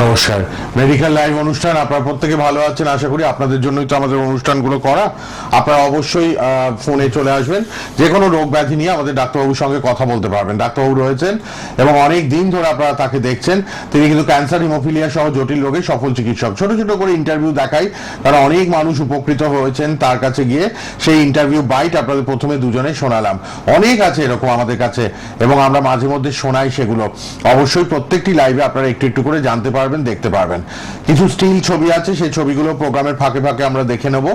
নমস্কার। Medical live অনুষ্ঠান, আপনারা প্রত্যেকে ভালো আছেন আশা করি। আপনাদের জন্যই তো আমাদের অনুষ্ঠানগুলো করা। আপনারা অবশ্যই ফোনে চলে আসবেন, যে কোনো রোগ ব্যাধি নিয়ে আমাদের ডাক্তারবাবুর সঙ্গে কথা বলতে পারবেন। ডাক্তারবাবু রয়েছেন এবং অনেক দিন ধরে আপনারা তাকে দেখছেন। তিনি কিন্তু ক্যান্সার, হিমোফিলিয়া সহ জটিল রোগের সফল চিকিৎসক। ছোট ছোট করে ইন্টারভিউ দেখাই, কারণ অনেক মানুষ উপকৃত হয়েছেন তার কাছে গিয়ে। সেই ইন্টারভিউ বাইট আপনাদের প্রথমে দুজনে শোনালাম। অনেক আছে এরকম আমাদের কাছে এবং আমরা মাঝে মধ্যে শোনাই সেগুলো। অবশ্যই প্রত্যেকটি লাইভে আপনারা একটু একটু করে জানতে পারবেন, দেখতে পারবেন। কিছু স্টিল ছবি আছে, সেই ছবিগুলো প্রোগ্রামের ফাঁকে ফাঁকে আমরা দেখে নেব।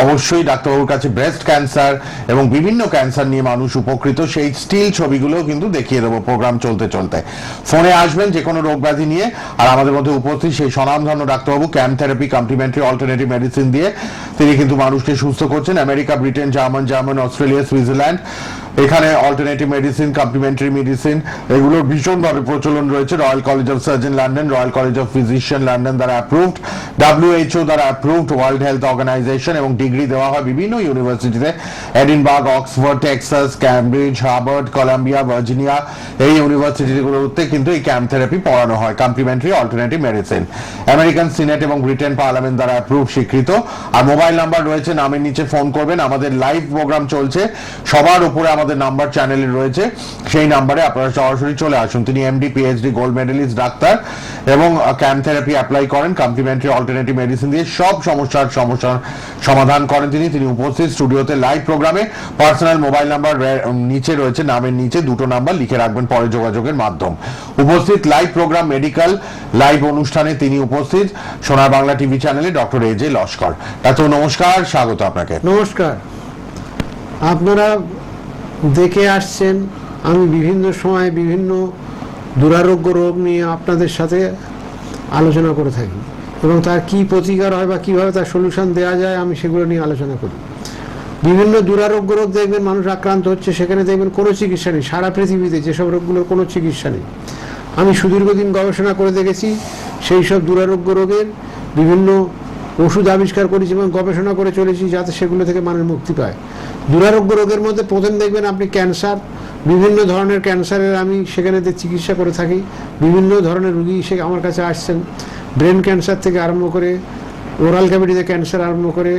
অবশ্যই ডাক্তারবাবুর কাছে ব্রেস্ট ক্যান্সার এবং বিভিন্ন ক্যান্সার নিয়ে মানুষ উপকৃত, সেই স্টিল ছবিগুলো কিন্তু দেখিয়ে দেবো প্রোগ্রাম চলতে চলতে। ফোনে আসবেন যে কোনো রোগ ব্যাধি নিয়ে। আর আমাদের মধ্যে উপস্থিত সেই স্বনামধন্য ডাক্তারবাবু ক্যাম থেরাপি, কমপ্লিমেন্টারি অল্টারনেটিভ মেডিসিন দিয়ে তিনি কিন্তু মানুষকে সুস্থ করছেন। America, Britain, German, Australia, Switzerland, এখানে অল্টারনেটিভ মেডিসিন, কমপ্লিমেন্টারি মেডিসিন এগুলোর ভীষণভাবে প্রচলন রয়েছে। Royal college of surgeon London, royal college of physician London দ্বারা অ্যাপ্রুভড, WHO দ্বারা অ্যাপ্রুভড, ওয়ার্ল্ড হেলথ অর্গানাইজেশন, এবং ডিগ্রি দেওয়া হয় বিভিন্ন ইউনিভার্সিটিতে। Edinburgh, Oxford, Texas, Cambridge, Harvard, Columbia, Virginia, এই ইউনিভার্সিটিগুলোতে কিন্তু এই ক্যাম থেরাপি পড়ানো হয়, complimentary alternative medicine. American senate এবং ব্রিটেন পার্লামেন্ট দ্বারা অ্যাপ্রুভ, স্বীকৃত। আর মোবাইল নাম্বার রয়েছে, নামের নিচে ফোন করবেন। আমাদের লাইভ প্রোগ্রাম চলছে, সবার উপরে আমাদের নাম্বার চ্যানেলে রয়েছে, সেই নাম্বারে আপনারা সরাসরি চলে আসুন। তিনি MD, PhD, গোল্ড মেডেলিস্ট ডাক্তার এবং ক্যাম থেরাপি অ্যাপ্লাই করেন, কমপ্লিমেন্টারি অল্টারনেটিভ মেডিসিন দিয়ে সব সমস্যার সমাধান করেন তিনি উপস্থিত স্টুডিওতে লাইভ প্রোগ্রামে। পার্সোনাল মোবাইল নাম্বার নিচে রয়েছে, নামের নিচে দুটো নাম্বার লিখে রাখবেন পরে যোগাযোগের মাধ্যম। উপস্থিত লাইভ প্রোগ্রাম মেডিকেল লাইভ অনুষ্ঠানে তিনি উপস্থিত সোনার বাংলা টিভি চ্যানেলে ডক্টর AJ লস্কর। ডাক্তার নমস্কার, স্বাগত আপনাকে। নমস্কার। আপনারা দেখে আসছেন আমি বিভিন্ন সময় বিভিন্ন দুরারোগ্য রোগ নিয়ে আপনাদের সাথে আলোচনা করে থাকি এবং তার কি প্রতিকার হয় বা কীভাবে তার সলিউশন দেওয়া যায় আমি সেগুলো নিয়ে আলোচনা করি। বিভিন্ন দুরারোগ্য রোগ দেখবেন মানুষ আক্রান্ত হচ্ছে, সেখানে দেখবেন কোনো চিকিৎসা নেই। সারা পৃথিবীতে যেসব রোগগুলোর কোনো চিকিৎসা নেই, আমি সুদীর্ঘদিন গবেষণা করে দেখেছি সেই সব দুরারোগ্য রোগের বিভিন্ন ওষুধ আবিষ্কার করেছি এবং গবেষণা করে চলেছি যাতে সেগুলো থেকে মানুষ মুক্তি পায়। দুরারোগ্য রোগের মধ্যে প্রথম দেখবেন আপনি ক্যান্সার, বিভিন্ন ধরনের ক্যান্সারের আমি সেখানে চিকিৎসা করে থাকি। বিভিন্ন ধরনের রুগী সে আমার কাছে আসছেন, ব্রেন ক্যান্সার থেকে আরম্ভ করে, ওরাল ক্যাভিটিতে ক্যান্সার আরম্ভ করে,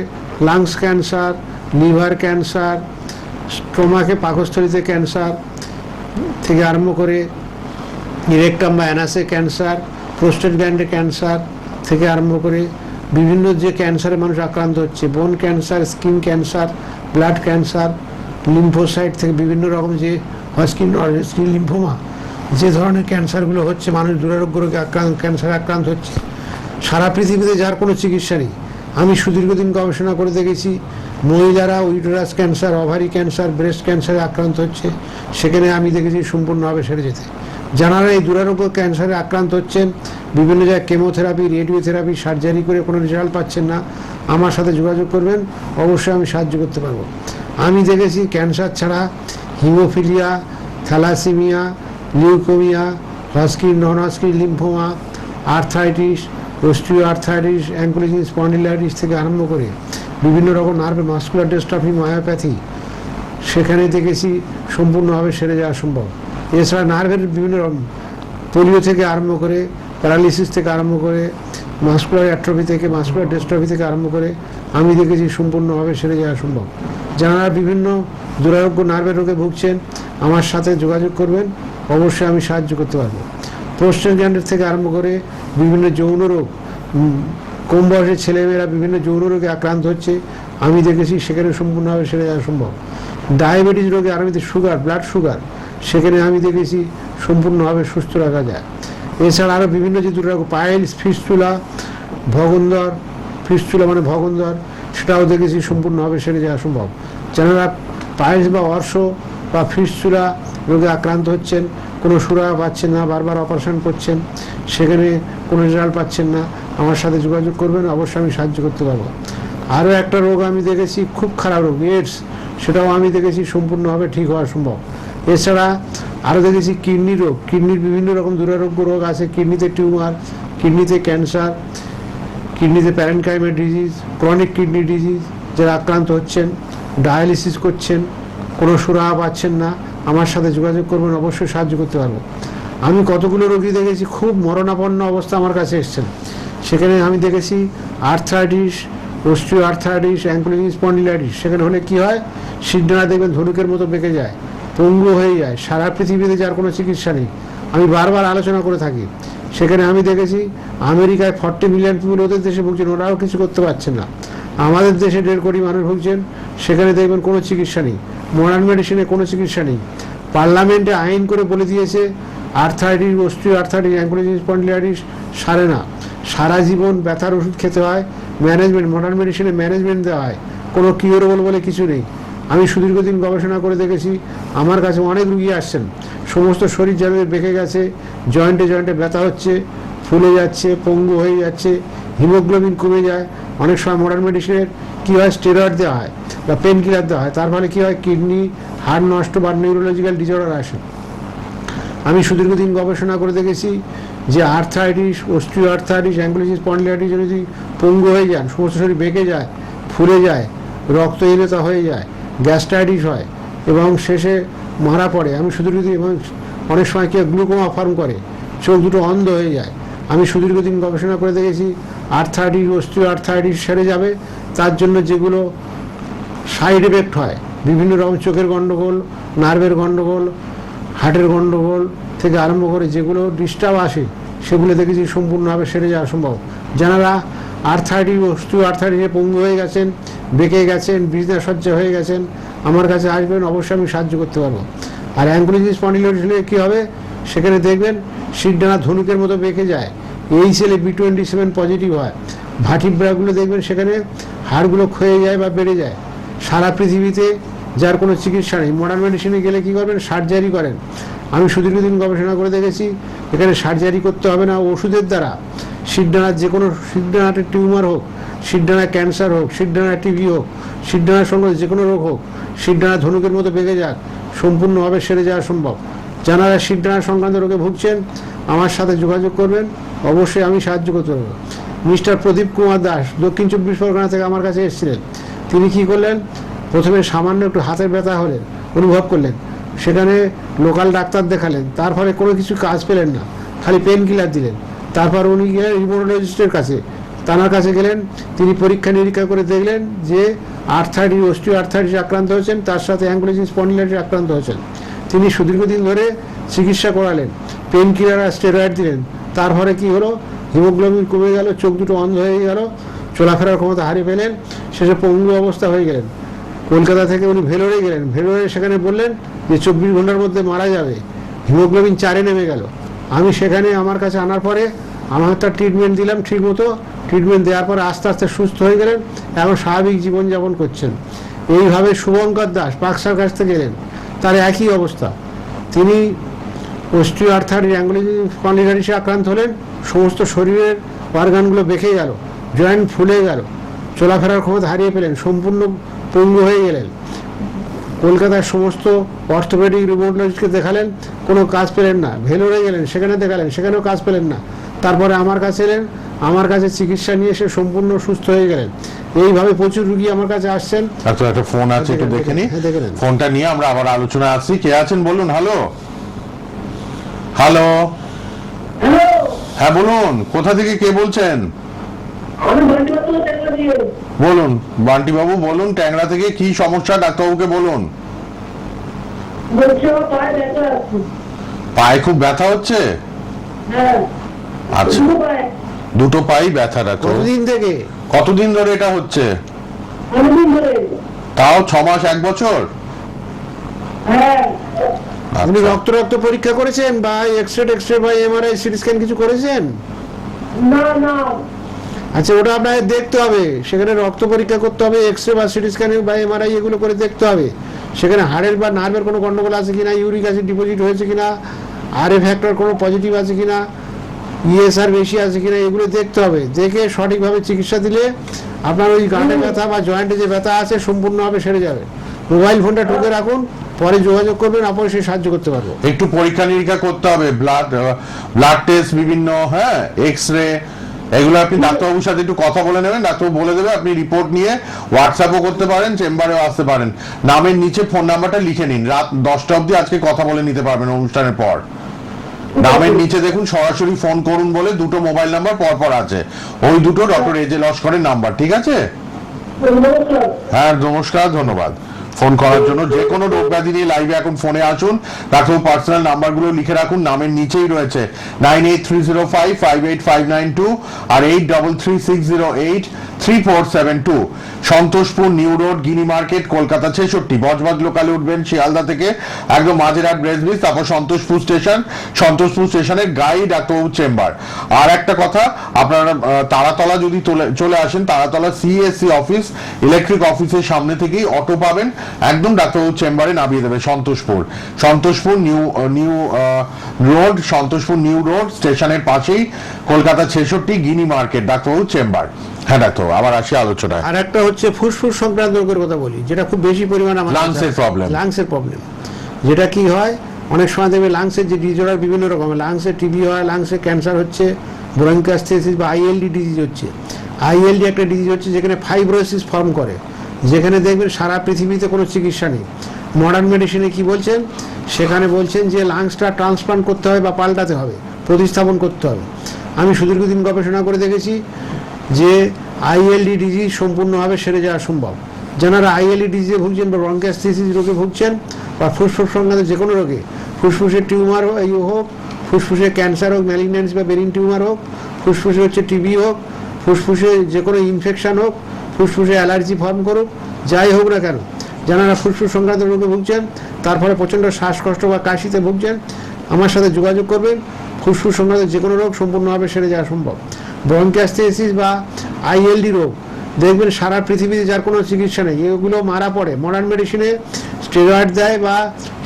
লাংস ক্যান্সার, লিভার ক্যান্সার, স্টোমাকে পাকস্থলীতে ক্যান্সার থেকে আরম্ভ করে, রেকটাম বা অ্যানাসে ক্যান্সার, প্রোস্টেট গ্ল্যান্ডে ক্যান্সার থেকে আরম্ভ করে বিভিন্ন যে ক্যান্সারে মানুষ আক্রান্ত হচ্ছে, বোন cancer, skin cancer, blood cancer, lymphocyte থেকে বিভিন্ন রকম যে হজকিন লিম্ফোমা, যে ধরনের ক্যান্সারগুলো হচ্ছে, মানুষ দুরারোগ্য রোগে ক্যান্সারে আক্রান্ত হচ্ছে সারা পৃথিবীতে, যার কোনো চিকিৎসা নেই। আমি সুদীর্ঘদিন গবেষণা করে দেখেছি মহিলারা uterus cancer, ovary cancer, breast ক্যান্সারে আক্রান্ত হচ্ছে, সেখানে আমি দেখেছি সম্পূর্ণভাবে সেরে যেতে। যারা এই দুরারোগ্য ক্যান্সারে আক্রান্ত হচ্ছেন, বিভিন্ন জায়গায় কেমোথেরাপি, রেডিওথেরাপি, সার্জারি করে কোনো রেজাল্ট পাচ্ছেন না, আমার সাথে যোগাযোগ করবেন, অবশ্যই আমি সাহায্য করতে পারবো। আমি দেখেছি ক্যান্সার ছাড়া haemophilia, thalassaemia, leukaemia, Hodgkin non Hodgkin lymphoma, arthritis, osteoarthritis, ankylosing spondylitis থেকে আরম্ভ করে বিভিন্ন রকম নার্ভ মাসকুলার ডিস্ট্রফি, মায়োপ্যাথি, সেখানে দেখেছি সম্পূর্ণভাবে সেরে যাওয়া সম্ভব। এছাড়া নার্ভের বিভিন্ন রকম পোলিও থেকে আরম্ভ করে, প্যারালিসিস থেকে আরম্ভ করে, মাসকুলার অ্যাট্রফি থেকে, মাসকুলার ডিস্ট্রফি থেকে আরম্ভ করে আমি দেখেছি সম্পূর্ণভাবে সেরে যাওয়া সম্ভব। যারা বিভিন্ন দুরারোগ্য নার্ভের রোগে ভুগছেন আমার সাথে যোগাযোগ করবেন, অবশ্যই আমি সাহায্য করতে পারবো। প্রোস্টেট গ্ল্যান্ডের থেকে আরম্ভ করে বিভিন্ন যৌন রোগ, কম বয়সের ছেলেমেয়েরা বিভিন্ন যৌন রোগে আক্রান্ত হচ্ছে, আমি দেখেছি সেখানে সম্পূর্ণভাবে সেরে যাওয়া সম্ভব। ডায়াবেটিস রোগে আরম্ভ সুগার, ব্লাড সুগার, সেখানে আমি দেখেছি সম্পূর্ণভাবে সুস্থ রাখা যায়। এছাড়া আরও বিভিন্ন যে দুরারোগ্য পাইলস, ফিস্টুলা, ভগন্দর, ফিস্টুলা মানে ভগন্দর, সেটাও দেখেছি সম্পূর্ণভাবে সেরে যাওয়া সম্ভব। যারা পাইলস বা অর্শ বা ফিস্টুলা রোগে আক্রান্ত হচ্ছেন, কোনো সুরা পাচ্ছেন না, বারবার অপারেশন করছেন, সেখানে কোনো রেজাল্ট পাচ্ছেন না, আমার সাথে যোগাযোগ করবেন, অবশ্যই আমি সাহায্য করতে পারবো। আরও একটা রোগ আমি দেখেছি খুব খারাপ রোগ, এইডস, সেটাও আমি দেখেছি সম্পূর্ণভাবে ঠিক হওয়া সম্ভব। এছাড়া আরও দেখেছি কিডনি রোগ, কিডনির বিভিন্ন রকম দুরারোগ্য রোগ আছে, কিডনিতে টিউমার, কিডনিতে ক্যান্সার, কিডনিতে parenchyma disease, chronic kidney disease, যারা আক্রান্ত হচ্ছেন, ডায়ালিসিস করছেন, কোনো সুরাহা পাচ্ছেন না, আমার সাথে যোগাযোগ করবেন, অবশ্যই সাহায্য করতে পারবো। আমি কতগুলো রোগী দেখেছি, খুব মরণাপন্ন অবস্থা আমার কাছে এসছেন। সেখানে আমি দেখেছি আর্থ্রাইটিস, অস্টিও আর্থ্রাইটিস, অ্যাঙ্কুলোজিং স্পন্ডিলাইটিস। সেখানে হলে কি হয়, শিরদাঁড়া দেখবেন ধনুকের মতো বেঁকে যায়, পঙ্গু হয়ে যায়, সারা পৃথিবীতে যার কোনো চিকিৎসা নেই। আমি বারবার আলোচনা করে থাকি। সেখানে আমি দেখেছি আমেরিকায় 40 মিলিয়ন পিপুল, ওদের দেশে ভুগছেন, ওরাও কিছু করতে পারছেন না। আমাদের দেশে 1.5 কোটি মানুষ ভুগছেন, সেখানে দেখবেন কোনো চিকিৎসা নেই, মডার্ন মেডিসিনে কোনো চিকিৎসা নেই। পার্লামেন্টে আইন করে বলে দিয়েছে আর্থ্রাইটিস, অস্টিও আর্থ্রাইটিস, অ্যাঙ্কুলোজিং স্পন্ডিলাইটিস সারে না, সারা জীবন ব্যথার ওষুধ খেতে হয়, ম্যানেজমেন্ট, মডার্ন মেডিসিনে ম্যানেজমেন্ট দেওয়া হয়, কোনো কিউরেবল বলে কিছু নেই। আমি সুদীর্ঘদিন গবেষণা করে দেখেছি, আমার কাছে অনেক রুগী আসছেন, সমস্ত শরীর যাদের বেঁকে গেছে, জয়েন্টে জয়েন্টে ব্যথা হচ্ছে, ফুলে যাচ্ছে, পঙ্গু হয়ে যাচ্ছে, হিমোগ্লোবিন কমে যায়। অনেক সময় মডার্ন মেডিসিনের কী হয়, স্টেরয়েড দেওয়া হয় বা পেন কিলার দেওয়া হয়, তার ফলে কী হয়, কিডনি, হাড় নষ্ট বা নিউরোলজিক্যাল ডিসঅর্ডার আসে। আমি সুদীর্ঘদিন গবেষণা করে দেখেছি যে আর্থ্রাইটিস, অস্টিও আর্থ্রাইটিস, অ্যাঙ্কুলোজিং স্পন্ডিলাইটিস যদি পঙ্গু হয়ে যান, সমস্ত শরীর বেঁকে যায়, ফুলে যায়, রক্তহীনতা হয়ে যায়, গ্যাস্ট্রাইটিস হয় এবং শেষে মারা পড়ে। আমি সুদীর্ঘদিন, এবং অনেক সময় কেউ গ্লুকোমা ফর্ম করে, চোখ দুটো অন্ধ হয়ে যায়। আমি সুদীর্ঘদিন গবেষণা করে দেখেছি আর্থ্রাইটিস, অস্টিও আর্থ্রাইটিস সেরে যাবে, তার জন্য যেগুলো সাইড এফেক্ট হয়, বিভিন্ন রকম চোখের গণ্ডগোল, নার্ভের গণ্ডগোল, হার্টের গণ্ডগোল থেকে আরম্ভ করে যেগুলো ডিস্টার্ব আসে, সেগুলো দেখেছি সম্পূর্ণভাবে সেরে যাওয়া সম্ভব। যারা আর্থ্রাইটিস, অস্টিও আর্থ্রাইটিসে পঙ্গু হয়ে গেছেন, বেঁকে গেছেন, বিছনা সজ্জা হয়ে গেছেন, আমার কাছে আসবেন, অবশ্যই আমি সাহায্য করতে পারবো। আর অ্যাঙ্কুলোজিং স্পন্ডিলাইটিস হলে কী হবে, সেখানে দেখবেন শিরদাঁড়া ধনুকের মতো বেঁকে যায়, এই সেলে B27 পজিটিভ হয়, ভার্টিব্রাগুলো দেখবেন সেখানে হাড়গুলো ক্ষয়ে যায় বা বেড়ে যায়। সারা পৃথিবীতে যার কোনো চিকিৎসা নেই, মডার্ন মেডিসিনে গেলে কী করবেন, সার্জারি করেন। আমি সুদীর্ঘদিন গবেষণা করে দেখেছি এখানে সার্জারি করতে হবে না, ওষুধের দ্বারা শিরদাঁড়ার যে কোনো, শিরদাঁড়াতে টিউমার হোক, শিরদাঁড়ায় ক্যান্সার হোক, শিরদাঁড়ায় টিবি হোক, শিরদাঁড়ার সঙ্গে যে কোনো রোগ হোক, শিরদাঁড়া ধনুকের মতো বেঁকে যাক, সম্পূর্ণভাবে সেরে যাওয়া সম্ভব। যারা শিরদাঁড়া সংক্রান্ত রোগে ভুগছেন আমার সাথে যোগাযোগ করবেন, অবশ্যই আমি সাহায্য করতে পারবো। মিস্টার প্রদীপ কুমার দাস দক্ষিণ 24 পরগনা থেকে আমার কাছে এসেছিলেন। তিনি কি করলেন, প্রথমে সামান্য একটু হাতের ব্যথা হলেন, অনুভব করলেন, সেখানে লোকাল ডাক্তার দেখালেন, তার ফলে কোনো কিছু কাজ পেলেন না, খালি পেন কিলার দিলেন। তারপর উনি গেলেন রিউমাটোলজিস্টের কাছে, তার কাছে গেলেন, তিনি পরীক্ষা নিরীক্ষা করে দেখলেন যে আর্থ্রাইটিস, অস্টিও আর্থ্রাইটিস আক্রান্ত হয়েছেন, তার সাথে অ্যাঙ্কুলোজিং স্পন্ডিলাইটিস আক্রান্ত হয়েছেন। তিনি সুদীর্ঘদিন ধরে চিকিৎসা করালেন, পেন কিলার আর স্টেরয়েড দিলেন, তার ফলে কী হলো, হিমোগ্লোবিন কমে গেল, চোখ দুটো অন্ধ হয়ে গেল, চলাফেরার ক্ষমতা হারিয়ে ফেলেন, শেষে পঙ্গু অবস্থা হয়ে গেলেন। কলকাতা থেকে উনি ভেলোরে গেলেন, ভেলোরে সেখানে বললেন যে 24 ঘন্টার মধ্যে মারা যাবে, হিমোগ্লোবিন 4-এ নেমে গেল। আমি সেখানে আমার কাছে আনার পরে আমার একটা ট্রিটমেন্ট দিলাম, ঠিক মতো ট্রিটমেন্ট দেওয়ার পরে আস্তে আস্তে সুস্থ হয়ে গেলেন এবং স্বাভাবিক জীবনযাপন করছেন। এইভাবে শুভঙ্কর দাস পাকসার কাছ থেকে গেলেন, তার একই অবস্থা, তিনি অস্টিও আর্থ্রাইটিস, অ্যাঙ্কুলোজিং স্পন্ডিলাইটিসে আক্রান্ত হলেন, সমস্ত শরীরের অর্গানগুলো বেঁকে গেল, জয়েন্ট ফুলে গেল, চলাফেরার ক্ষমতা হারিয়ে পেলেন, সম্পূর্ণ পঙ্গু হয়ে গেলেন। কলকাতার সমস্ত অর্থোপেডিক রিউমাটোলজিস্টকে দেখালেন, কোনো কাজ পেলেন না। ভেলোরে গেলেন, সেখানে দেখালেন, সেখানেও কাজ পেলেন না। তারপরে আমার কাছে এলেন, আমার কাছে চিকিৎসা নিয়ে এসে সম্পূর্ণ সুস্থ হয়ে গেলেন। এইভাবে প্রচুর রুগী আমার কাছে আসছেন। আচ্ছা, একটা ফোন আছে, একটু দেখে নি। হ্যাঁ, দেখে নিন। ফোনটা নিয়ে আমরা আবার আলোচনা আসছি। কে আছেন বলুন? হ্যালো, হ্যালো, হ্যাঁ বলুন, কোথা থেকে কে বলছেন? বলুন বান্টি বাবু, বলুন, ট্যাংরা থেকে কি সমস্যা, ডাক্তারবাবুকে বলুন। পায়ে খুব ব্যথা হচ্ছে? আচ্ছা, দুটো পাই ব্যথা রাখো। কতদিন থেকে? কতদিন ধরে এটা হচ্ছে? তাও 6 মাস, 1 বছর? আপনি আচ্ছা। রক্ত পরীক্ষা করেছেন বা এক্সরে বা MRI, সিটি স্ক্যান কিছু করেছেন? না। আচ্ছা, ওটা আপনাকে দেখতে হবে, সেখানে রক্ত পরীক্ষা করতে হবে, এক্সরে বা সিটি স্ক্যান বা MRI এগুলো করে দেখতে হবে, সেখানে হাড়ের বা নার্ভের কোনো গন্ডগোল আছে কিনা, ইউরিক অ্যাসিড ডিপোজিট হয়েছে কিনা, RA ফ্যাক্টর কোনো পজিটিভ আছে কিনা, ESR বেশি আছে কিনা, এগুলো দেখতে হবে। দেখে সঠিকভাবে চিকিৎসা দিলে আপনার ওই গাঁটে ব্যথা বা জয়েন্টে যে ব্যথা আছে সম্পূর্ণভাবে সেরে যাবে। মোবাইল ফোনটা ঢুকে রাখুন, পরে যোগাযোগ করবেন, অবশ্যই সাহায্য করতে পারবো। একটু পরীক্ষা নিরীক্ষা করতে হবে, ব্লাড টেস্ট বিভিন্ন, হ্যাঁ, এক্সরে, এগুলো আপনি ডাক্তারবাবুর সাথে একটু কথা বলে নেবেন, ডাক্তারবাবু বলে দেবে। আপনি রিপোর্ট নিয়ে হোয়াটসঅ্যাপও করতে পারেন, চেম্বারেও আসতে পারেন। নামের নিচে ফোন নাম্বারটা লিখে নিন, রাত 10টা অবধি আজকে কথা বলে নিতে পারবেন অনুষ্ঠানের পর। নামের নিচে দেখুন সরাসরি ফোন করুন বলে দুটো মোবাইল নাম্বার পরপর আছে, ওই দুটো ডক্টর এজে লস্করের নাম্বার, ঠিক আছে? নমস্কার। হ্যাঁ নমস্কার, ধন্যবাদ ফোন করার জন্য। যে কোনো রোগ ব্যাধি নিয়ে লাইভে এখন ফোনে আসুন, ডাক্তার পার্সোনাল নাম্বারগুলো লিখে রাখুন, নামের নিচেই রয়েছে 9830559592 আর 8336083472। সন্তোষপুর নিউ রোড, গিনি মার্কেট, কলকাতা 66। বজবজ লোকালে উঠবেন শিয়ালদা থেকে, একদম মাঝেরহাট ব্রেসব্রিজ, তারপর সন্তোষপুর স্টেশন, সন্তোষপুর স্টেশনের গাই ডাক্তারবাবুর চেম্বার। আর একটা কথা, আপনারা তারাতলা যদি চলে আসেন, তারাতলা সিএসসি অফিস, ইলেকট্রিক অফিসের সামনে থেকেই অটো পাবেন, একদম ডাক্তারবাবুর চেম্বারে নামিয়ে দেবে। Santoshpur new road, Santoshpur new road স্টেশনের পাশেই, কলকাতা 66, গিনি মার্কেট, ডাক্তারবাবুর চেম্বার। হ্যাঁ ডাক্তারবাবু, আবার আসি আলোচনায়। আর একটা হচ্ছে ফুসফুস সংক্রান্ত রোগের কথা বলি, যেটা খুব বেশি পরিমাণে আমার লাংসের problem। লাংসের প্রবলেম। যেটা কি হয়, অনেক সময় দেখবে লাংসের যে ডিজঅর্ডার বিভিন্ন রকম, লাংসে টিবি হয়, লাংসে ক্যান্সার হচ্ছে, ব্রঙ্কিওস্টেসিস বা আইএলডি ডিজিজ হচ্ছে। আইএলডি একটা ডিজিজ হচ্ছে যেখানে ফাইব্রোসিস ফর্ম করে, যেখানে দেখবেন সারা পৃথিবীতে কোনো চিকিৎসা নেই। মডার্ন মেডিসিনে কি বলছেন, সেখানে বলছেন যে লাংসটা ট্রান্সপ্লান্ট করতে হবে বা পাল্টাতে হবে, প্রতিস্থাপন করতে হবে। আমি সুদীর্ঘদিন গবেষণা করে দেখেছি যে আইএলডি ডিজিজ সম্পূর্ণভাবে সেরে যাওয়া সম্ভব। যারা আইএলডি ডিজিজে ভুগছেন বা ব্রঙ্কিওস্টেসিস রোগে ভুগছেন বা ফুসফুস সংক্রান্ত যে কোনো রোগে, ফুসফুসের টিউমার হোক, ফুসফুসে ক্যান্সার হোক, ম্যালিগন্যান্স বা বেরিন টিউমার হোক, ফুসফুসে হচ্ছে টিবি হোক, ফুসফুসে যে কোনো ইনফেকশন হোক, ফুসফুসে অ্যালার্জি ফর্ম করুক, যাই হোক না কেন, যারা ফুসফুস সংক্রান্ত রোগে ভুগছেন, তার ফলে প্রচণ্ড শ্বাসকষ্ট বা কাশিতে ভুগছেন, আমার সাথে যোগাযোগ করবেন। ফুসফুস সংক্রান্ত যে কোনো রোগ সম্পূর্ণভাবে সেরে যাওয়া সম্ভব। ব্রঙ্কিওস্টেসিস বা আইএলডি রোগ দেখবেন সারা পৃথিবীতে যার কোনো চিকিৎসা নেই, এগুলো মারা পড়ে। মডার্ন মেডিসিনে স্টেরয়েড দেয় বা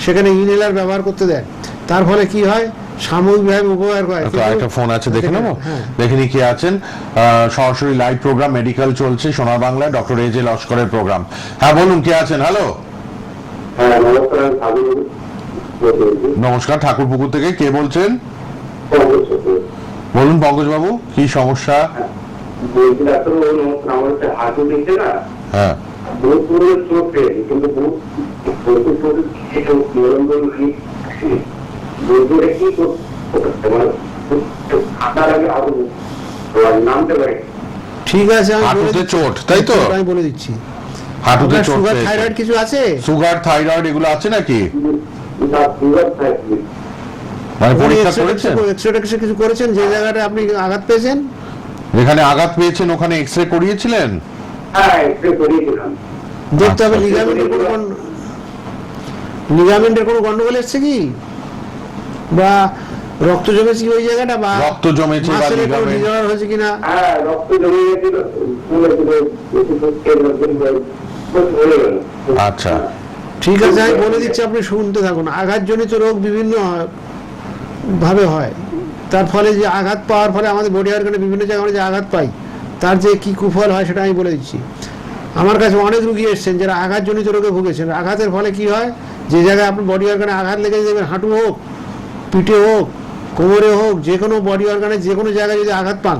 সেখানে ইনহেলার ব্যবহার করতে দেয়, তার ফলে কি হয়, সাময়িকভাবে উপকার হয়। একটা ফোন আছে, দেখে নেবো। হ্যাঁ। দেখিনি কে আছেন। সরাসরি লাইভ প্রোগ্রাম মেডিকেল চলছে সোনার বাংলায়, ডক্টর এজে লস্করের প্রোগ্রাম। হ্যাঁ বলুন, কে আছেন? হ্যালো, হ্যাঁ নমস্কার, আমি নমস্কার, ঠাকুরপুকুর থেকে। কে বলছেন? পঙ্কজ বলুন পঙ্কজ বাবু, কি সমস্যা? বলছি ডাক্তার, নমস্কার। আমার একটা হাঁটু দিচ্ছে না, হ্যাঁ বহুত পুরো চোট পেয়েছে, কিন্তু হাঁটার আগে হাঁটু নামতে পারে। ঠিক আছে, আমি বলে হাঁটুতে দিচ্ছি। চোট, তাই তো? আমি বলে দিচ্ছি। হাঁটুতে আপনার চোট সুগার পেয়েছে। থাইরয়েড কিছু আছে? সুগার থাইরয়েড এগুলো আছে নাকি? না, সুগার থাকবে। মানে পরীক্ষা করেছেন? এক্সরে কিছু করেছেন? যে জায়গাটা আপনি আঘাত পেয়েছেন, যেখানে আঘাত পেয়েছেন ওখানে এক্সরে করিয়েছিলেন? হ্যাঁ, এক্সরে করিয়েছিলাম। দেখতে হবে আচ্ছা। লিগামেন্টের কোনো গন্ডগোল এসছে কি, বা রক্ত জমেছে কি ওই জায়গাটা, বা রক্ত জমেছে বা মাসের কোনো লিগামেন্ট? ডিজঅর্ডার হয়েছে কিনা। হ্যাঁ, রক্ত জমে গেছিল, হয়ে গেল। আচ্ছা, ঠিক আছে, আমি বলে দিচ্ছি, আপনি শুনতে থাকুন। আঘাতজনিত রোগ বিভিন্ন ভাবে হয়, তার ফলে যে আঘাত পাওয়ার ফলে আমাদের বডি অর্গানে বিভিন্ন জায়গায় আমরা যে আঘাত পাই, তার যে কি কুফল হয় সেটা আমি বলে দিচ্ছি। আমার কাছে অনেক রুগী এসেছেন যারা আঘাতজনিত রোগে ভুগেছেন। আঘাতের ফলে কি হয়, যে জায়গায় আপনার বডি অর্গানে আঘাত লেগে যাবে, হাঁটু হোক, পিঠে হোক, কোমরে হোক, যে কোনো বডি অর্গানে যে কোনো জায়গায় যদি আঘাত পান,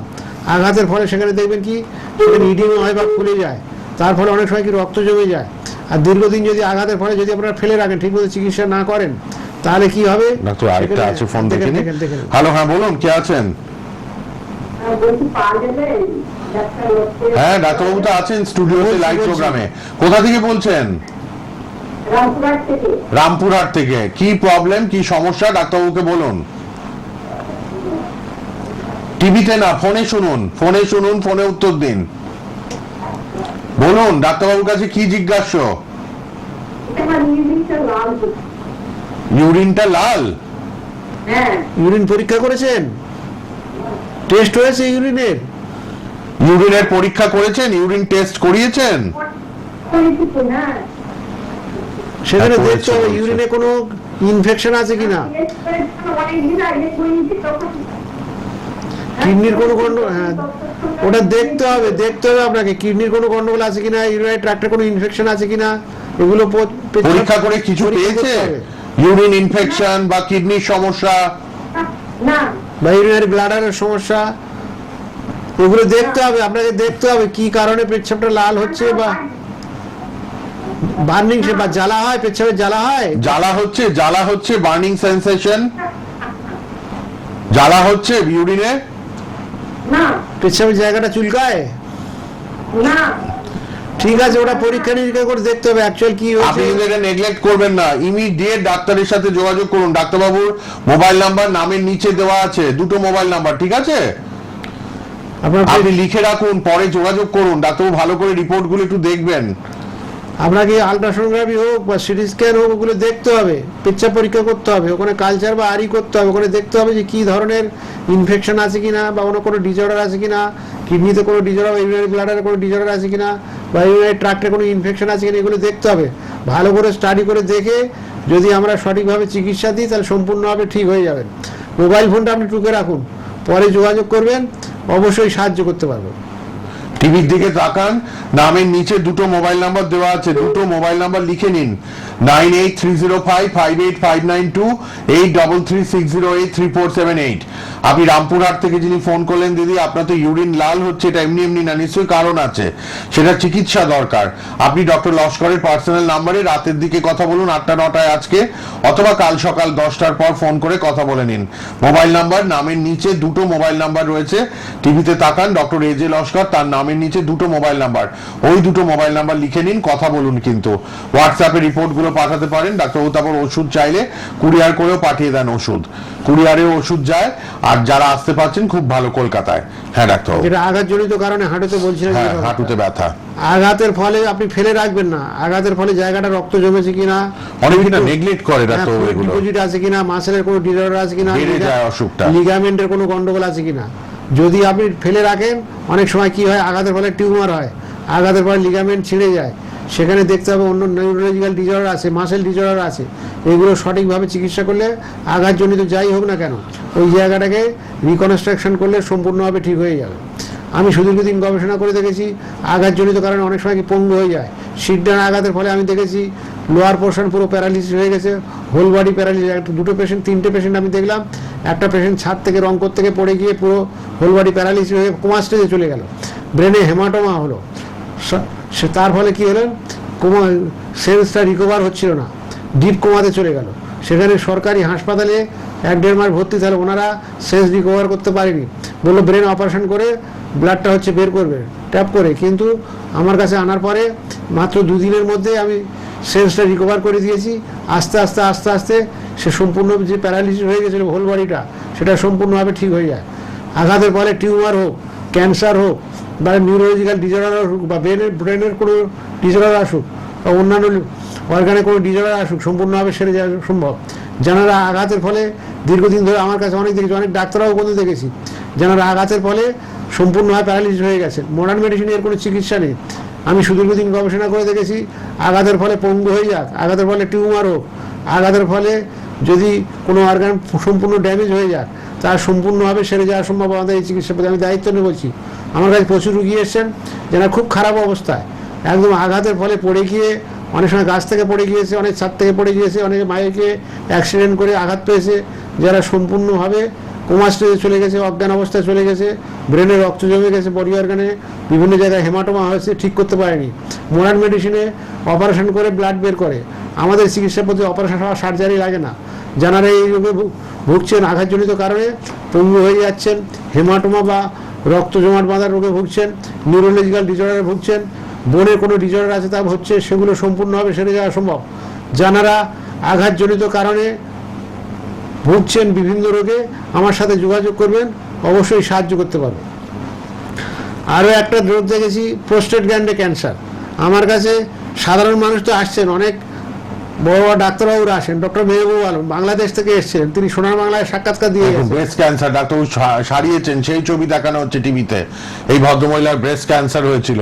আঘাতের ফলে সেখানে দেখবেন কি সেখানে ইডিমা হয় বা ফুলে যায়, তার ফলে অনেক সময় কি রক্ত জমে যায়। আর দীর্ঘদিন যদি আঘাতের ফলে যদি আপনারা ফেলে রাখেন, ঠিকমতো চিকিৎসা না করেন, তাহলে কি হবে। ডাক্তার আরেকটা আছে ফোন দেখেন, দেখে দেখেন। হ্যালো, হ্যাঁ বলুন, কে আছেন? বলছি পাওয়া যাবে ডাক্তার? হ্যাঁ ডাক্তারবাবু তো আছেন স্টুডিওতে বলছি, লাইভ বলছি। প্রোগ্রামে। কোথা থেকে বলছেন? রামপুরহাট থেকে। রামপুরহাট থেকে। কি প্রবলেম, কি সমস্যা ডাক্তারবাবুকে বলুন। টিভিতে না, ফোনে শুনুন, ফোনে উত্তর দিন। বলুন ডাক্তারবাবুর কাছে কি জিজ্ঞাস্য? আমার নিউরিনটা লাল হচ্ছে। ইউরিনটা লাল? হ্যাঁ, ইউরিন পরীক্ষা করেছেন? টেস্ট হয়েছে ইউরিনের? ইউরিনের পরীক্ষা করেছেন? ইউরিন টেস্ট করিয়েছেন? করেছি তো না। সেখানে হ্যাঁ, দেখতে হবে করেছে। ইউরিনে কোনো ইনফেকশন আছে কিনা, টেস্ট করেছিলাম অনেকদিন আগে করিয়েছি, তখন কিডনির কোনো গন্ডগোল। হ্যাঁ, ওটা দেখতে হবে আপনাকে, কিডনির কোনো গন্ডগোল আছে কিনা, ইউরিনারি ট্র্যাক্টে কোনো ইনফেকশন আছে কিনা, এগুলো পরীক্ষা করে কিছু পরীক্ষা করতে পেয়েছে? হবে। ইউরিন ইনফেকশন বা কিডনির সমস্যা? না, বা ইউরিনারি ব্লাডারের সমস্যা, এগুলো দেখতে হবে আপনাকে। দেখতে হবে কি কারণে পেচ্ছাপটা লাল হচ্ছে, বা বার্নিং বা জ্বালা হয়, পেচ্ছাপে জ্বালা হয়। জ্বালা হচ্ছে বার্নিং সেন্সেশন? জ্বালা হচ্ছে ইউরিনে? না পেচ্ছাপের জায়গাটা চুলকায়? না ঠিক আছে, ওটা পরীক্ষা নিরীক্ষা করে দেখতে হবে অ্যাকচুয়াল কি আপনি হয়েছে। কিন্তু এটা নেগলেক্ট করবেন না, ইমিডিয়েট ডাক্তারের সাথে যোগাযোগ করুন। ডাক্তারবাবুর মোবাইল নাম্বার নামের নিচে দেওয়া আছে, দুটো মোবাইল নাম্বার, ঠিক আছে? আপনার আপনি লিখে রাখুন, পরে যোগাযোগ করুন। ডাক্তারবাবু ভালো করে রিপোর্টগুলো একটু দেখবেন। আপনাকে আলট্রাসোনোগ্রাফি হোক বা সিটি স্ক্যান হোক ওগুলো দেখতে হবে, পেচ্ছাপ পরীক্ষা করতে হবে, ওখানে কালচার বা আরি করতে হবে, ওখানে দেখতে হবে যে কী ধরনের ইনফেকশন আছে কিনা বা অন্য কোনো ডিজঅর্ডার আছে কিনা, কিডনিতে কোনো ডিজঅর্ডার, ইউরিনারি ব্লাডারে কোনো ডিজঅর্ডার আছে কিনা বা ইউরিনারি ট্রাক্টে কোনো ইনফেকশন আছে কিনা, এগুলো দেখতে হবে। ভালো করে স্টাডি করে দেখে যদি আমরা সঠিকভাবে চিকিৎসা দিই তাহলে সম্পূর্ণভাবে ঠিক হয়ে যাবেন। মোবাইল ফোনটা আপনি টুকে রাখুন, পরে যোগাযোগ করবেন, অবশ্যই সাহায্য করতে পারবো। টিভির দিকে তাকান, নামের নিচে দুটো মোবাইল নাম্বার দেওয়া আছে, দুটো মোবাইল নাম্বার লিখে নিন, 9830558592, 8336083478। আপনি রামপুরহাট থেকে যিনি ফোন করলেন, দিদি আপনার তো ইউরিন লাল হচ্ছে, এটা এমনি এমনি না, নিশ্চয়ই কারণ আছে, সেটা চিকিৎসা দরকার। আপনি ডক্টর লস্করের পার্সোনাল নাম্বারে রাতের দিকে কথা বলুন, 8টা-9টায় আজকে, অথবা কাল সকাল 10টার পর ফোন করে কথা বলে নিন। মোবাইল নাম্বার নামের নিচে দুটো মোবাইল নাম্বার রয়েছে, টিভিতে তাকান, ডক্টর এজে লস্কর, তার নামের নিচে দুটো মোবাইল নাম্বার, ওই দুটো মোবাইল নাম্বার লিখে নিন, কথা বলুন। কিন্তু হোয়াটসঅ্যাপে রিপোর্টগুলো পাঠাতে পারেন, ডাক্তারবাবু তারপর ওষুধ চাইলে কুরিয়ার করেও পাঠিয়ে দেন ওষুধ, কুরিয়ারেও ওষুধ যায়। আর যারা আসতে পারছেন খুব ভালো কলকাতায়। হ্যাঁ ডাক্তারবাবু। যেটা আঘাতজনিত কারণে হাঁটুতে বলছিলেন, হ্যাঁ, হাঁটুতে ব্যথা। আঘাতের ফলে আপনি ফেলে রাখবেন না, আঘাতের ফলে জায়গাটা রক্ত জমেছে কিনা, অনেকে না নেগলেক্ট করে ডাক্তারবাবু এগুলো। ডিপোজিট আছে কিনা, মাসেলের কোনো ডিজঅর্ডার আছে কিনা, বেড়ে যায় অসুখটা। লিগামেন্টের কোনো গন্ডগোল আছে কিনা। যদি আপনি ফেলে রাখেন, অনেক সময় কি হয়, আঘাতের ফলে টিউমার হয়, আঘাতের ফলে লিগামেন্ট ছিঁড়ে যায়, সেখানে দেখতে হবে অন্য নিউরোলজিক্যাল ডিজঅর্ডার আছে, মাসেল ডিজঅর্ডার আছে। এগুলো সঠিকভাবে চিকিৎসা করলে আঘাতজনিত যাই হোক না কেন, ওই জায়গাটাকে রিকনস্ট্রাকশন করলে সম্পূর্ণভাবে ঠিক হয়ে যাবে। আমি সুদীর্ঘদিন গবেষণা করে দেখেছি, আঘাতজনিত কারণে অনেক সময় কি পঙ্গু হয়ে যায়। শিরডান আঘাতের ফলে আমি দেখেছি লোয়ার পোর্শন পুরো প্যারালিসিস হয়ে গেছে, হোল বডি প্যারালিসিস। দুটো পেশেন্ট, 3টে পেশেন্ট আমি দেখলাম। একটা পেশেন্ট ছাদ থেকে রংকর থেকে পড়ে গিয়ে পুরো হোল বডি প্যারালিসিস হয়ে কোমা স্টেজে চলে গেল, ব্রেনে হেমাটোমা হলো। সে তার ফলে কি হলেন, কোমা সেন্সটা রিকভার হচ্ছিল না, ডিপ কোমাতে চলে গেল। সেখানে সরকারি হাসপাতালে 1-1.5 মাস ভর্তি, তাহলে ওনারা সেন্স রিকভার করতে পারেনি, বললো ব্রেন অপারেশন করে ব্লাডটা হচ্ছে বের করবে ট্যাপ করে। কিন্তু আমার কাছে আনার পরে মাত্র 2 দিনের মধ্যে আমি সেন্সটা রিকভার করে দিয়েছি। আস্তে আস্তে আস্তে আস্তে সে সম্পূর্ণ যে প্যারালিসিস হয়ে গেছিলো হোল বডিটা, সেটা সম্পূর্ণভাবে ঠিক হয়ে যায়। আঘাতের ফলে টিউমার হোক, ক্যান্সার হোক, বা নিউরোলজিক্যাল ডিজঅর্ডার আসুক, বা ব্রেনের কোনো ডিজঅর্ডার আসুক, বা অন্যান্য অর্গানে কোনো ডিজঅর্ডার আসুক, সম্পূর্ণভাবে সেরে যাওয়া সম্ভব। যারা আঘাতের ফলে দীর্ঘদিন ধরে, আমার কাছে অনেক দেখেছি, অনেক ডাক্তাররাও বন্ধু দেখেছি, যারা আঘাতের ফলে সম্পূর্ণভাবে প্যারালিসিস হয়ে গেছে। মডার্ন মেডিসিনের কোনো চিকিৎসা নেই। আমি সুদীর্ঘদিন গবেষণা করে দেখেছি, আঘাতের ফলে পঙ্গু হয়ে যাক, আঘাতের ফলে টিউমার হোক, আঘাতের ফলে যদি কোনো অর্গান সম্পূর্ণ ড্যামেজ হয়ে যাক, তার সম্পূর্ণভাবে সেরে যাওয়া সম্ভব আমাদের এই চিকিৎসা পদ্ধতি। আমি দায়িত্ব নিয়ে বলছি, আমার কাছে প্রচুর রুগী এসছেন যারা খুব খারাপ অবস্থায়, একদম আঘাতের ফলে পড়ে গিয়ে, অনেক সময় গাছ থেকে পড়ে গিয়েছে, অনেক ছাদ থেকে পড়ে গিয়েছে, অনেকে মাইকে অ্যাক্সিডেন্ট করে আঘাত পেয়েছে, যারা সম্পূর্ণভাবে কোমা স্টেজে চলে গেছে, অজ্ঞান অবস্থায় চলে গেছে, ব্রেনে রক্ত জমে গেছে, বডি অর্গানে বিভিন্ন জায়গায় হেমাটোমা হয়েছে, ঠিক করতে পারেনি। মডার্ন মেডিসিনে অপারেশন করে ব্লাড বের করে। আমাদের চিকিৎসা পদ্ধতি অপারেশন হওয়া, সার্জারি লাগে না। যারা এই রোগে ভুগছেন, আঘাতজনিত কারণে পঙ্গু হয়ে যাচ্ছেন, হেমাটোমা বা রক্ত জমাট বাঁধার রোগে ভুগছেন, নিউরোলজিক্যাল ডিজঅর্ডারে ভুগছেন, বোনের কোনো ডিজঅর্ডার আছে তা হচ্ছে, সেগুলো সম্পূর্ণভাবে সেরে যাওয়া সম্ভব। যারা আঘাতজনিত কারণে ভুগছেন বিভিন্ন রোগে, আমার সাথে যোগাযোগ করবেন, অবশ্যই সাহায্য করতে পারবে। আরও একটা রোগ দেখেছি, প্রোস্টেট গ্ল্যান্ডে ক্যান্সার। আমার কাছে সাধারণ মানুষ তো আসছেন, অনেক বড় বড় ডাক্তারবাবুরা আসেন। ডক্টর মেহবুব আলম বাংলাদেশ থেকে এসেছেন, তিনি সোনার বাংলায় সাক্ষাৎকার দিয়ে গেছেন। ব্রেস্ট ক্যান্সার ডাক্তারবাবু সারিয়েছেন, সেই ছবি দেখানো হচ্ছে টিভিতে। এই ভদ্রমহিলার ব্রেস্ট ক্যান্সার হয়েছিল,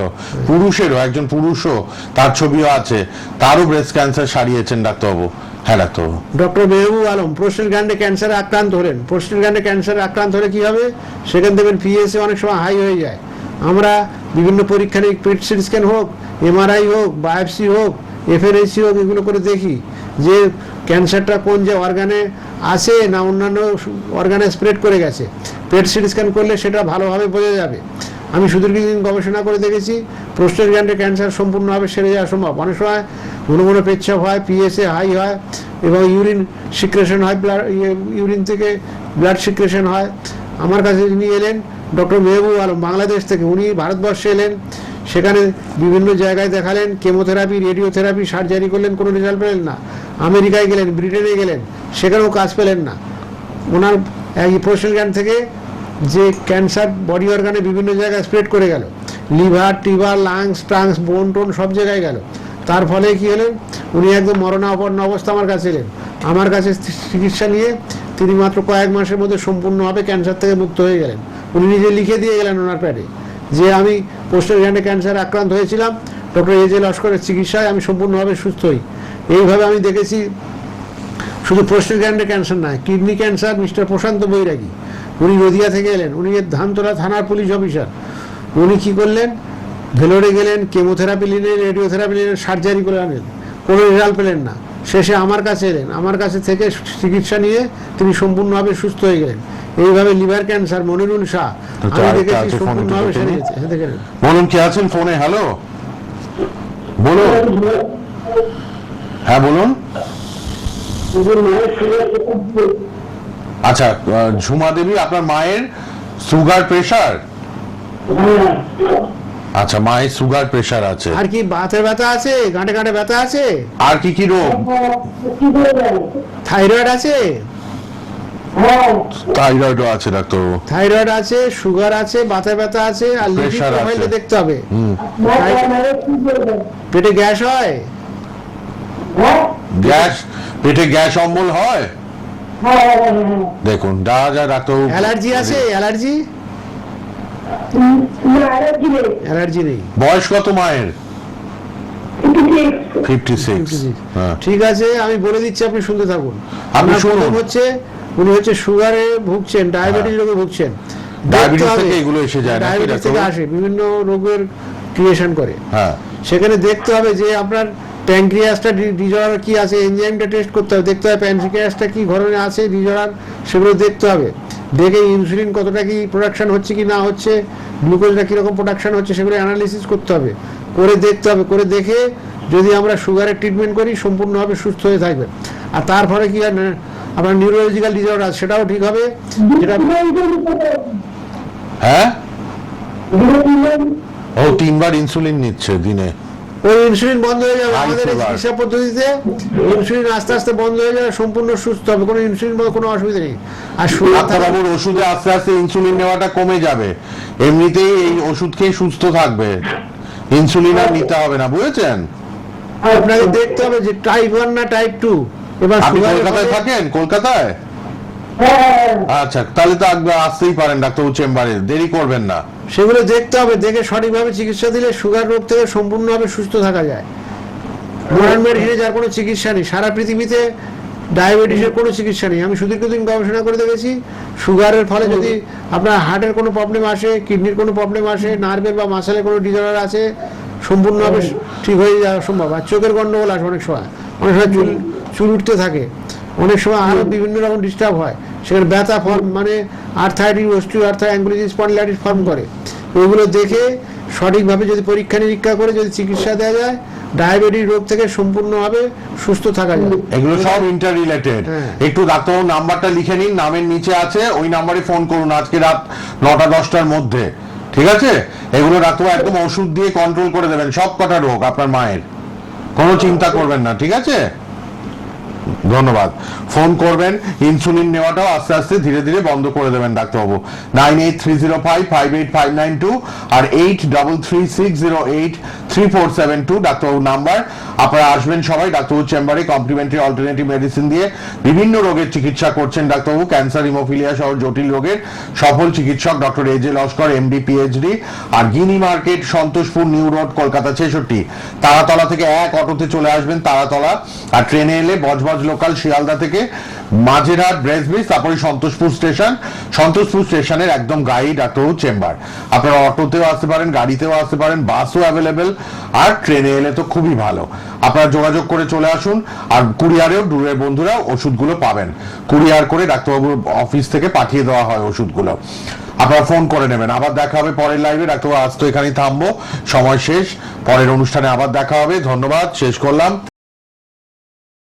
পুরুষেরও, একজন পুরুষও, তার ছবিও আছে, তারও ব্রেস্ট ক্যান্সার সারিয়েছেন ডাক্তারবাবু। হ্যাঁ ডাক্তারবাবু। ডক্টর মেহবুব আলম প্রোস্টেট গ্ল্যান্ডে ক্যান্সারে আক্রান্ত হলেন। প্রোস্টেট গ্ল্যান্ডে ক্যান্সারে আক্রান্ত হলে কী হবে, সেখান থেকে পিএসএ অনেক সময় হাই হয়ে যায়। আমরা বিভিন্ন পরীক্ষা নিয়ে, পেট সিটি স্ক্যান হোক, এমআরআই হোক, বায়োপসি হোক, এফএনএসি হোক, এগুলো করে দেখি যে ক্যান্সারটা কোন যে অর্গানে আছে না অন্যান্য অর্গানে স্প্রেড করে গেছে। পেট সিটি স্ক্যান করলে সেটা ভালোভাবে বোঝা যাবে। আমি সুদীর্ঘদিন গবেষণা করে দেখেছি প্রোস্টেট গ্ল্যান্ডের ক্যান্সার সম্পূর্ণভাবে সেরে যাওয়া সম্ভব। অনেক সময় ঘন ঘন পেচ্ছাপ হয়, পিএসএ হাই হয় এবং ইউরিন সিক্রেশন হয়, ইউরিন থেকে ব্লাড সিক্রেশন হয়। আমার কাছে যিনি এলেন ডক্টর মেহবুব আলম বাংলাদেশ থেকে, উনি ভারতবর্ষে এলেন, সেখানে বিভিন্ন জায়গায় দেখালেন, কেমোথেরাপি, রেডিওথেরাপি, সার্জারি করলেন, কোনো রেজাল্ট পেলেন না। আমেরিকায় গেলেন, ব্রিটেনে গেলেন, সেখানেও কাজ পেলেন না। ওনার এই প্রোস্টেট গ্ল্যান্ড থেকে যে ক্যান্সার বডি অর্গানে বিভিন্ন জায়গায় স্প্রেড করে গেল, লিভার, টিভার, লাংস, ট্রাংস, বোন টোন সব জায়গায় গেল। তার ফলে কী হলেন, উনি একদম মরণাপন্ন অবস্থা আমার কাছে এলেন। আমার কাছে চিকিৎসা নিয়ে তিনি মাত্র কয়েক মাসের মধ্যে সম্পূর্ণভাবে ক্যান্সার থেকে মুক্ত হয়ে গেলেন। উনি নিজে লিখে দিয়ে গেলেন ওনার প্যাডে যে আমি প্রোস্টেট গ্ল্যান্ডে ক্যান্সার আক্রান্ত হয়েছিলাম, ডক্টর এজে লস্করের চিকিৎসায় আমি সম্পূর্ণভাবে সুস্থ হই। এইভাবে আমি দেখেছি শুধু প্রোস্টেট গ্ল্যান্ডের ক্যান্সার নয়, কিডনি ক্যান্সার। মিস্টার প্রশান্ত বৈরাগী, উনি নদিয়া থেকে এলেন, উনি ধানতলা থানার পুলিশ অফিসার। উনি কী করলেন, ভেলোরে গেলেন, কেমোথেরাপি নিলেন, রেডিওথেরাপি নিলেন, সার্জারি করে আনেন, কোনো রেজাল্ট পেলেন না। শেষে আমার কাছে এলেন, আমার কাছে থেকে চিকিৎসা নিয়ে তিনি সম্পূর্ণভাবে সুস্থ হয়ে গেলেন। এইভাবে লিভার ক্যান্সার মনিরুল শাহ আমি দেখেছি সম্পূর্ণভাবে সেরে গেছে। দেখেন, বলুন কে আছেন ফোনে? হ্যালো, বলুন। হ্যাঁ বলুন। আচ্ছা, ঝুমা দেবী, আপনার মায়ের সুগার প্রেশার? আচ্ছা, মায়ের সুগার প্রেশার আছে। আর কি বাতের ব্যথা আছে, গাঁটে গাঁটে ব্যথা আছে, আর কি কি রোগ? থাইরয়েড আছে, থাইরয়েডও আছে ডাক্তার? থাইরয়েড আছে, সুগার আছে, বাতের ব্যথা আছে, আর লিপিড Pressure প্রোফাইলটা আছে। দেখতে হবে। পেটে গ্যাস হয়, গ্যাস, পেটে গ্যাস অম্বল হয়? দেখুন, যা যা ডাক্তার। অ্যালার্জি আছে, অ্যালার্জি? অ্যালার্জি নেই। বয়স কত মায়ের? 56। হ্যাঁ, ঠিক আছে, আমি বলে দিচ্ছি, আপনি শুনতে থাকুন। আপনি আপনার শুনুন। প্রথম হচ্ছে, উনি হচ্ছে সুগারে ভুগছেন, ডায়াবেটিস রোগে ভুগছেন। ডায়াবেটিস দেখতে হবে, থেকে এগুলো এসে যায় নাকি ডায়াবেটিস থেকে ডাক্তার? আসে, বিভিন্ন রোগের ক্রিয়েশন করে। হ্যাঁ, সেখানে দেখতে হবে যে আপনার প্যানক্রিয়াসটা ডিজর্ডার কি আছে, এনজাইমটা টেস্ট করতে হবে, দেখতে হবে প্যানক্রিয়াসটা কি ধরনের আছে ডিজর্ডার, সেগুলো দেখতে হবে। দেখে ইনসুলিন কতটা কি প্রোডাকশন হচ্ছে কি না হচ্ছে, গ্লুকোজটা কীরকম প্রোডাকশন হচ্ছে, সেগুলো অ্যানালিসিস করতে হবে, করে দেখতে হবে। করে দেখে যদি আমরা সুগারের ট্রিটমেন্ট করি, সম্পূর্ণভাবে সুস্থ হয়ে থাকবে। আর তারপরে কি হয়, আপনার নিউরোলজিক্যাল ডিজর্ডার সেটাও ঠিক হবে, যেটা হ্যাঁ। ও 3 বার ইনসুলিন নিচ্ছে দিনে? ওই ইনসুলিন বন্ধ হয়ে যাবে। High আমাদের এই sugar। চিকিৎসা পদ্ধতিতে ইনসুলিন আস্তে আস্তে বন্ধ হয়ে যাবে, সম্পূর্ণ সুস্থ হবে, কোনো ইনসুলিন কোনো অসুবিধা নেই। আর সুগার ডাক্তারবাবুর ওষুধে আস্তে আস্তে ইনসুলিন নেওয়াটা কমে যাবে, এমনিতেই এই ওষুধ খেয়ে সুস্থ থাকবে, ইনসুলিন আর নিতে হবে না, বুঝেছেন? আপনাকে দেখতে হবে যে টাইপ 1 না টাইপ 2। এবার আপনি সুগারের কলকাতায় ফলে- থাকেন? কলকাতায়? আচ্ছা, তাহলে তো আসতেই পারেন ডাক্তারবাবু চেম্বারে, দেরি করবেন না। সেগুলো দেখতে হবে, দেখে সঠিকভাবে চিকিৎসা দিলে সুগার রোগ থেকে সম্পূর্ণভাবে সুস্থ থাকা যায়। মডার্ন মেডিসিনে যার কোনো চিকিৎসা নেই, সারা পৃথিবীতে ডায়াবেটিসের কোনো চিকিৎসা নেই। আমি সুদীর্ঘদিন গবেষণা করে দেখেছি, সুগারের ফলে যদি আপনার হার্টের কোনো প্রবলেম আসে, কিডনির কোনো প্রবলেম আসে, নার্ভের বা মাসেলের কোনো ডিজর্ডার আছে, সম্পূর্ণভাবে ঠিক হয়ে যাওয়া সম্ভব। আর চোখের গন্ডগোল আসে অনেক সময়, অনেক সময় চুল উঠতে থাকে, অনেক সময় আরও বিভিন্ন রকম ডিস্টার্ব হয়, সেখানে ব্যথা ফর্ম মানে আর্থাইটিস, অস্টিওআর্থাইটিস, অ্যাঙ্গুলিটিস, স্পন্ডিলাইটিস ফর্ম করে। ওইগুলো দেখে সঠিকভাবে যদি পরীক্ষা নিরীক্ষা করে যদি চিকিৎসা দেওয়া যায়, ডায়াবেটিস রোগ থেকে সম্পূর্ণভাবে সুস্থ থাকা যায়। এগুলো সব ইন্টার রিলেটেড। হ্যাঁ। একটু ডাক্তারবাবুর নাম্বারটা লিখে নিন, নামের নিচে আছে, ওই নাম্বারে ফোন করুন আজকে রাত 9টা-10টার মধ্যে, ঠিক আছে? এগুলো ডাক্তারবাবু একদম ওষুধ দিয়ে কন্ট্রোল করে দেবেন সব কটা রোগ আপনার মায়ের, কোনো চিন্তা করবেন না, ঠিক আছে? ধন্যবাদ। ফোন করবেন, ইনসুলিন নেওয়াটাও আস্তে আস্তে ধীরে ধীরে বন্ধ করে দেবেন ডাক্তারবাবু। 9830558592 আর 8336083472 ডাক্তারবাবুর নাম্বার। আপনারা আসবেন সবাই ডাক্তারবাবুর চেম্বারে, কমপ্লিমেন্টারি অল্টারনেটিভ মেডিসিন দিয়ে বিভিন্ন রোগের চিকিৎসা করছেন ডাক্তারবাবু, ক্যান্সার, হিমোফিলিয়া সহ জটিল রোগের সফল চিকিৎসক doctor AJ Laskar, MD, PhD. আর Gini market, Santoshpur new road, Kolkata 66। Taratala থেকে এক অটোতে চলে আসবেন তারাতলা, আর ট্রেনে এলে বজবজ লোকাল শিয়ালদা থেকে মাঝেরহাট, ব্রেসব্রিজ, তারপরে সন্তোষপুর স্টেশন, সন্তোষপুর স্টেশনের একদম গাড়ি ডাক্তারবাবু চেম্বার। আপনারা অটোতেও আসতে পারেন, গাড়িতেও আসতে পারেন, বাসও অ্যাভেলেবেল, আর ট্রেনে এলে তো খুবই ভালো। আপনারা যোগাযোগ করে চলে আসুন। আর কুরিয়ারেও দূরের বন্ধুরা ওষুধগুলো পাবেন, কুরিয়ার করে ডাক্তারবাবুর অফিস থেকে পাঠিয়ে দেওয়া হয় ওষুধগুলো। আপনারা ফোন করে নেবেন। আবার দেখা হবে পরের লাইভে। ডাক্তারবাবু আজ তো এখানেই থামবো, সময় শেষ। পরের অনুষ্ঠানে আবার দেখা হবে। ধন্যবাদ, শেষ করলাম।